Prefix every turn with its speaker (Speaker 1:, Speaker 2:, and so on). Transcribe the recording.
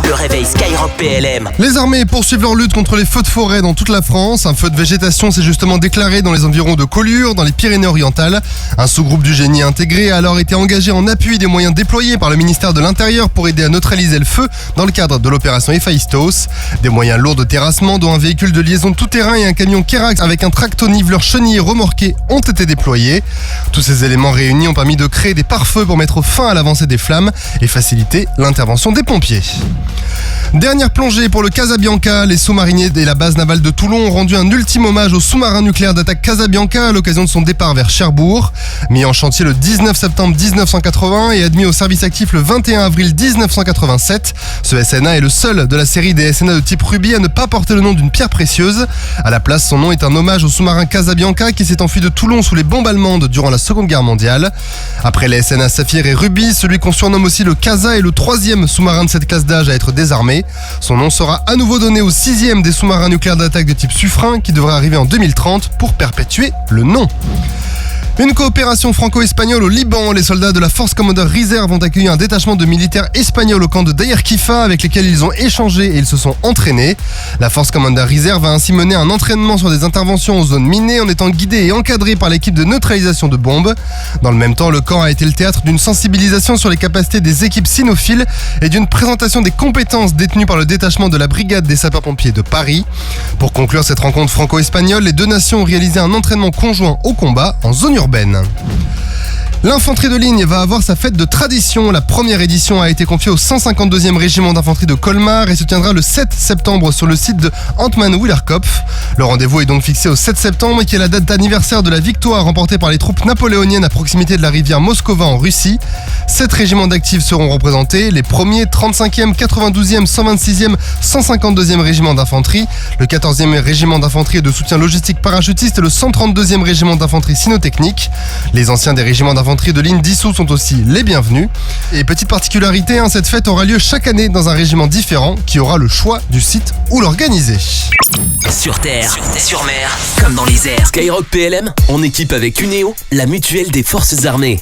Speaker 1: Le réveil Skyrock PLM.
Speaker 2: Les armées poursuivent leur lutte contre les feux de forêt dans toute la France. Un feu de végétation s'est justement déclaré dans les environs de Collioure, dans les Pyrénées-Orientales. Un sous-groupe du génie intégré a alors été engagé en appui des moyens déployés par le ministère de l'Intérieur pour aider à neutraliser le feu dans le cadre de l'opération Héphaïstos. Des moyens lourds de terrassement, dont un véhicule de liaison tout-terrain et un camion Kerax avec un tractoniveleur chenille remorqué ont été déployés. Tous ces éléments réunis ont permis de créer des pare-feux pour mettre fin à l'avancée des flammes et faciliter l'intervention des pompiers. Dernière plongée pour le Casabianca. Les sous-mariniers et la base navale de Toulon ont rendu un ultime hommage au sous-marin nucléaire d'attaque Casabianca à l'occasion de son départ vers Cherbourg. Mis en chantier le 19 septembre 1980 et admis au service actif le 21 avril 1987, ce SNA est le seul de la série des SNA de type Ruby à ne pas porter le nom d'une pierre précieuse. À la place, son nom est un hommage au sous-marin Casabianca qui s'est enfui de Toulon sous les bombes allemandes durant la Seconde Guerre mondiale. Après les SNA Saphir et Ruby, celui qu'on surnomme aussi le Casa est le troisième sous-marin de cette classe d'âge à être désarmé. Son nom sera à nouveau donné au 6e des sous-marins nucléaires d'attaque de type Suffren qui devrait arriver en 2030 pour perpétuer le nom. Une coopération franco-espagnole au Liban. Les soldats de la Force Commander Reserve ont accueilli un détachement de militaires espagnols au camp de Daïr Kifa avec lesquels ils ont échangé et ils se sont entraînés. La Force Commander Reserve a ainsi mené un entraînement sur des interventions aux zones minées en étant guidé et encadré par l'équipe de neutralisation de bombes. Dans le même temps, le camp a été le théâtre d'une sensibilisation sur les capacités des équipes cynophiles et d'une présentation des compétences détenues par le détachement de la brigade des sapeurs-pompiers de Paris. Pour conclure cette rencontre franco-espagnole, les deux nations ont réalisé un entraînement conjoint au combat en zone urbaine. L'infanterie de ligne va avoir sa fête de tradition. La première édition a été confiée au 152e régiment d'infanterie de Colmar et se tiendra le 7 septembre sur le site de Antman-Willerkopf. Le rendez-vous est donc fixé au 7 septembre qui est la date d'anniversaire de la victoire remportée par les troupes napoléoniennes à proximité de la rivière Moskova en Russie. 7 régiments d'actifs seront représentés, les 1er, 35e, 92e, 126e, 152e régiment d'infanterie, le 14e régiment d'infanterie et de soutien logistique parachutiste et le 132e régiment d'infanterie cynotechnique. Les anciens des régiments d'infanterie de ligne dissous sont aussi les bienvenus. Et petite particularité, cette fête aura lieu chaque année dans un régiment différent qui aura le choix du site où l'organiser.
Speaker 1: Sur terre, sur mer, comme dans les airs. Skyrock PLM, en équipe avec Uneo, la mutuelle des forces armées.